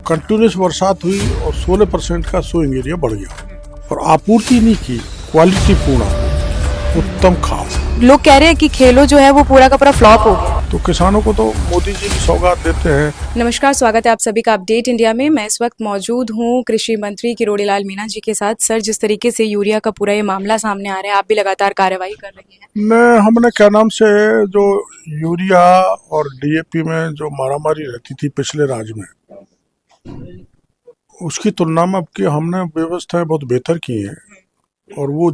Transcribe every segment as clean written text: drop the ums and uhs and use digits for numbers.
Continuous बरसात हुई और 16% का सोइंग एरिया बढ़ गया और आपूर्ति नहीं की क्वालिटी पूर्ण उत्तम खाद। लोग कह रहे हैं कि खेलो जो है वो पूरा का पूरा फ्लॉप हो गया। तो किसानों को तो मोदी जी की सौगात देते हैं। नमस्कार, स्वागत है आप सभी का अपडेट इंडिया में। मैं इस वक्त मौजूद हूँ कृषि मंत्री किरोड़ीलाल मीणा जी के साथ। सर, जिस तरीके से यूरिया का पूरा ये मामला सामने आ रहा है, आप भी लगातार कार्रवाई कर रहे हैं। हमने क्या नाम से जो यूरिया और डीएपी में जो मारामारी रहती थी पिछले राज्य में, उसकी तुलना में अब की हमने व्यवस्थाएं बहुत बेहतर की हैं। और वो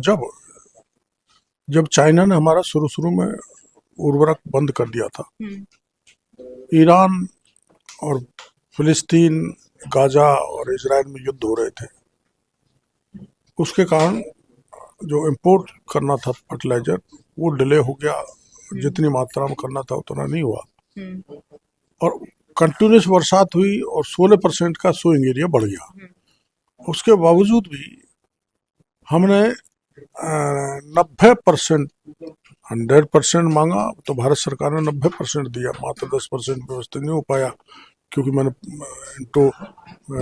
जब चाइना ने हमारा शुरू में उर्वरक बंद कर दिया था, ईरान और फिलिस्तीन, गाजा और इजराइल में युद्ध हो रहे थे, उसके कारण जो इंपोर्ट करना था फर्टिलाइजर वो डिले हो गया। जितनी मात्रा में करना था उतना नहीं हुआ और कंटिन्यूस बरसात हुई और 16% का सोइंग एरिया बढ़ गया। उसके बावजूद भी हमने 90% 100% मांगा तो भारत सरकार ने 90% दिया, मात्र 10% व्यवस्थित नहीं हो पाया क्योंकि मैंने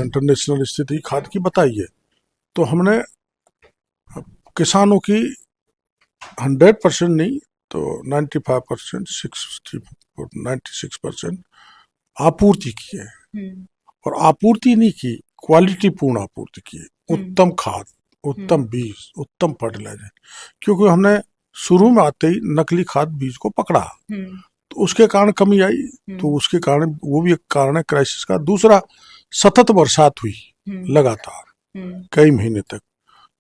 इंटरनेशनल स्थिति खाद की बताई है। तो हमने किसानों की 100% नहीं तो 95%, 96% आपूर्ति की है और आपूर्ति नहीं की क्वालिटी पूर्ण आपूर्ति की है। उत्तम खाद, उत्तम बीज, उत्तम फर्टिलाइजर, क्योंकि हमने शुरू में आते ही नकली खाद बीज को पकड़ा तो उसके कारण कमी आई। तो उसके कारण वो भी एक कारण है क्राइसिस का। दूसरा, सतत बरसात हुई लगातार कई महीने तक,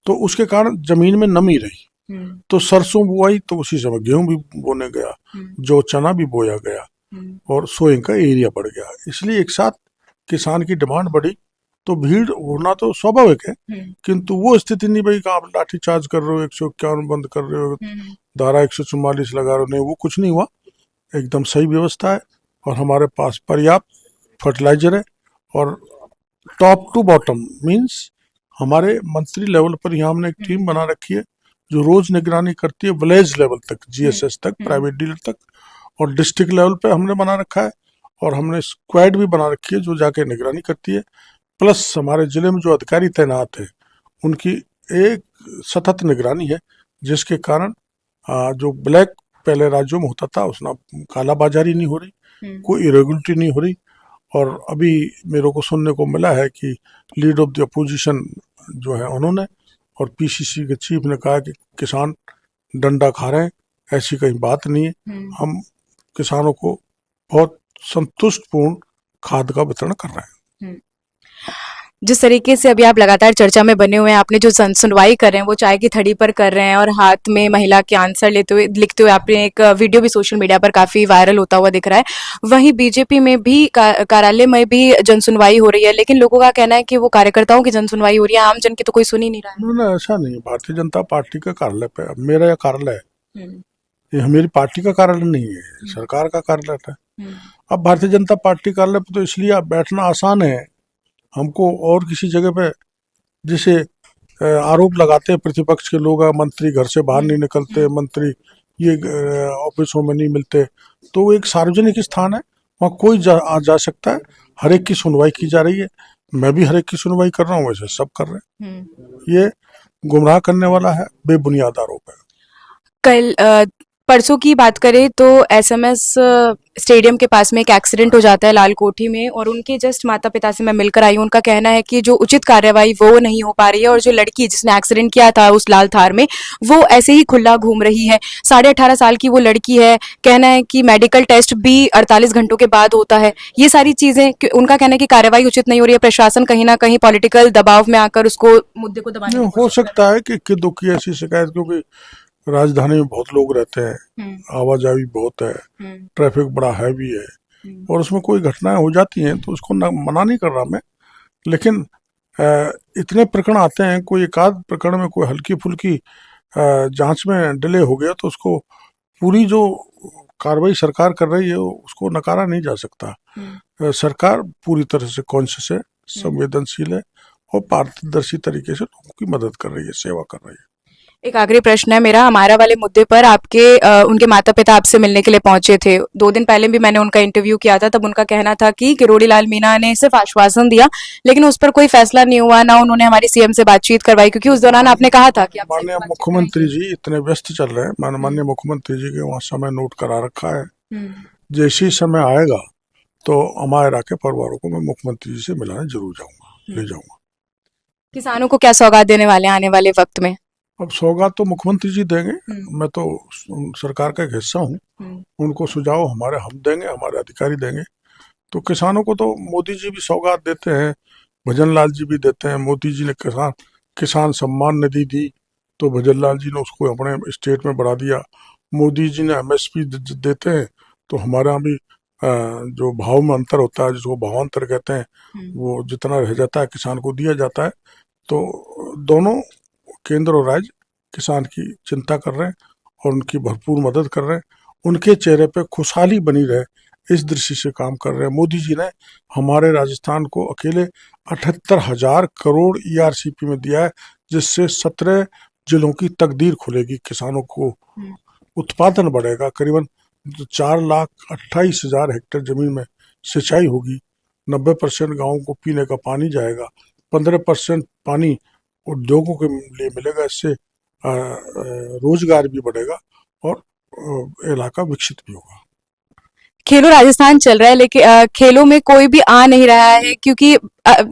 तो उसके कारण जमीन में नमी रही। तो सरसों बुआई तो उसी समय गेहूं भी बोने गया, जो चना भी बोया गया और सोइंग का एरिया बढ़ गया। इसलिए एक साथ किसान की डिमांड बढ़ी तो भीड़ होना तो स्वाभाविक है, किंतु वो स्थिति नहीं भाई कि आप लाठी चार्ज कर रहे हो, 151 बंद कर रहे हो, धारा 144 लगा रहे हो, नहीं, वो कुछ नहीं हुआ। एकदम सही व्यवस्था है और हमारे पास पर्याप्त फर्टिलाइजर है और टॉप टू बॉटम मीन्स हमारे मंत्री लेवल पर यहाँ हमने एक टीम बना रखी है जो रोज निगरानी करती है विलेज लेवल तक, जीएसएस तक, प्राइवेट डीलर तक, और डिस्ट्रिक्ट लेवल पे हमने बना रखा है और हमने स्क्वाड भी बना रखी है जो जाके निगरानी करती है। प्लस हमारे जिले में जो अधिकारी तैनात है उनकी एक सतत निगरानी है, जिसके कारण जो ब्लैक पहले राज्यों में होता था उसमें कालाबाजारी नहीं हो रही, कोई इरेगुलरिटी नहीं हो रही। और अभी मेरे को सुनने को मिला है कि लीड ऑफ द अपोजिशन जो है उन्होंने और पीसीसी के चीफ ने कहा कि किसान डंडा खा रहे हैं, ऐसी कहीं बात नहीं है। हम किसानों को बहुत संतुष्टपूर्ण खाद का वितरण कर रहे हैं। जिस तरीके से अभी आप लगातार चर्चा में बने हुए हैं, आपने जो सुनवाई कर रहे हैं वो चाय की थड़ी पर कर रहे हैं और हाथ में महिला के आंसर लिखते हुए आपने एक वीडियो भी सोशल मीडिया पर काफी वायरल होता हुआ दिख रहा है। वहीं बीजेपी में भी कार्यालय में भी जनसुनवाई हो रही है, लेकिन लोगों का कहना है कि वो कार्यकर्ताओं की जनसुनवाई हो रही है, आम जन की तो कोई सुन ही नहीं रहा है। नहीं, ऐसा नहीं है। भारतीय जनता पार्टी का कार्यालय पे, अब मेरा यह कार्यालय है, ये मेरी पार्टी का कार्यालय नहीं है, सरकार का कार्यालय है। अब भारतीय जनता पार्टी कार्यालय पे तो इसलिए बैठना आसान है हमको, और किसी जगह पे जैसे आरोप लगाते हैं प्रतिपक्ष के लोग, मंत्री घर से बाहर नहीं निकलते, मंत्री ये ऑफिसों में नहीं मिलते, तो वो एक सार्वजनिक स्थान है, वहाँ कोई जा सकता है। हर एक की सुनवाई की जा रही है, मैं भी हर एक की सुनवाई कर रहा हूँ, वैसे सब कर रहे हैं। ये गुमराह करने वाला है, बेबुनियाद आरोप है। कल परसों की बात करें तो एसएमएस स्टेडियम के पास में एक एक्सीडेंट हो जाता है लाल कोठी में, और उनके जस्ट माता पिता से मैं मिलकर आई हूँ। उनका कहना है कि जो उचित कार्रवाई वो नहीं हो पा रही है और जो लड़की जिसने एक्सीडेंट किया था उस लाल थार में, वो ऐसे ही खुला घूम रही है। 18.5 साल की वो लड़की है। कहना है कि मेडिकल टेस्ट भी 48 घंटों के बाद होता है। ये सारी चीजें, उनका कहना है कि कार्रवाई उचित नहीं हो रही है, प्रशासन कहीं ना कहीं पॉलिटिकल दबाव में आकर उसको मुद्दे को दबाने हो सकता है कि दुख की ऐसी शिकायत, क्योंकि राजधानी में बहुत लोग रहते हैं, आवाजाही बहुत है, ट्रैफिक बड़ा हैवी है और उसमें कोई घटनाएं हो जाती हैं, तो उसको मना नहीं कर रहा मैं, लेकिन इतने प्रकरण आते हैं, कोई एक आध प्रकरण में कोई हल्की फुल्की जांच में डिले हो गया तो उसको पूरी जो कार्रवाई सरकार कर रही है उसको नकारा नहीं जा सकता। सरकार पूरी तरह से कॉन्शियस है, संवेदनशील है और पारदर्शी तरीके से लोगों की मदद कर रही है, सेवा कर रही है। एक आखिरी प्रश्न है मेरा हमारा वाले मुद्दे पर आपके उनके माता पिता आपसे मिलने के लिए पहुंचे थे 2 दिन पहले भी मैंने उनका इंटरव्यू किया था तब उनका कहना था कि किरोड़ी लाल मीणा ने सिर्फ आश्वासन दिया लेकिन उस पर कोई फैसला नहीं हुआ ना उन्होंने हमारी सीएम से बातचीत करवाई क्योंकि उस दौरान आपने कहा था कि आपसे माननीय बातचीत मुख्यमंत्री कराएंगे। जी इतने व्यस्त चल रहे हैं, माननीय मुख्यमंत्री जी के वहाँ समय नोट करा रखा है। हम्म, जैसे ही समय आएगा तो अमायरा के परिवारों को मैं मुख्यमंत्री जी से मिलाने जरूर जाऊंगा, ले जाऊंगा। किसानों को क्या सौगात देने वाले हैं आने वाले वक्त में? अब सौगात तो मुख्यमंत्री जी देंगे, हम्म, मैं तो सरकार का एक हिस्सा हूँ। हम्म, उनको सुझाव हमारे हम देंगे, हमारे अधिकारी देंगे। तो किसानों को तो मोदी जी भी सौगात देते हैं, भजन लाल जी भी देते हैं। मोदी जी ने किसान किसान सम्मान निधि दी तो भजन लाल जी ने उसको अपने स्टेट में बढ़ा दिया। मोदी जी ने एमएसपी देते हैं तो हमारे यहाँ भी जो भाव में अंतर होता है जिसको भावांतर कहते हैं, हम्म। वो जितना रह जाता है किसान को दिया जाता है। तो दोनों केंद्र और राज्य किसान की चिंता कर रहे हैं और उनकी भरपूर मदद कर रहे हैं। उनके चेहरे पे खुशहाली बनी रहे इस दृष्टि से काम कर रहे हैं। मोदी जी ने हमारे राजस्थान को अकेले 78,000 करोड़ ईआरसीपी में दिया है, जिससे 17 जिलों की तकदीर खुलेगी। किसानों को उत्पादन बढ़ेगा, करीबन 4,28,000 हेक्टेयर जमीन में सिंचाई होगी, 90% गाँवों को पीने का पानी जाएगा, 15% पानी उद्योगों के लिए मिलेगा। इससे रोजगार भी बढ़ेगा और इलाका विकसित भी होगा। खेलो राजस्थान चल रहा है लेकिन खेलों में कोई भी आ नहीं रहा है क्योंकि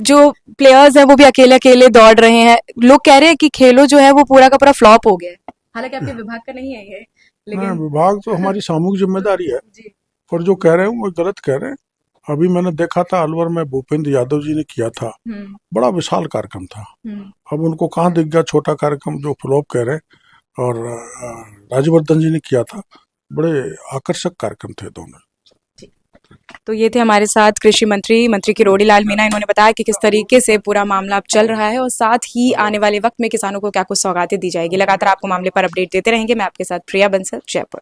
जो प्लेयर्स हैं वो भी अकेले अकेले दौड़ रहे हैं। लोग कह रहे हैं कि खेलो जो है वो पूरा का पूरा फ्लॉप हो गया है। हालांकि आपके विभाग का नहीं है ये हाँ, लेकिन विभाग तो हमारी सामूहिक जिम्मेदारी है, जी। और जो कह रहे हैं वो गलत कह रहे हैं। अभी मैंने देखा था अलवर में भूपेंद्र यादव जी ने किया था, हम्म, बड़ा विशाल कार्यक्रम था। हम्म। अब उनको कहाँ दिख गया छोटा कार्यक्रम जो फ्लॉप कह रहे हैं। और राजवर्धन जी ने किया था, बड़े आकर्षक कार्यक्रम थे दोनों। तो ये थे हमारे साथ कृषि मंत्री मंत्री किरोड़ी लाल मीणा। इन्होंने बताया कि किस तरीके से पूरा मामला अब चल रहा है और साथ ही आने वाले वक्त में किसानों को क्या कुछ सौगातें दी जाएगी। लगातार आपको मामले पर अपडेट देते रहेंगे। मैं आपके साथ प्रिया बंसल, जयपुर।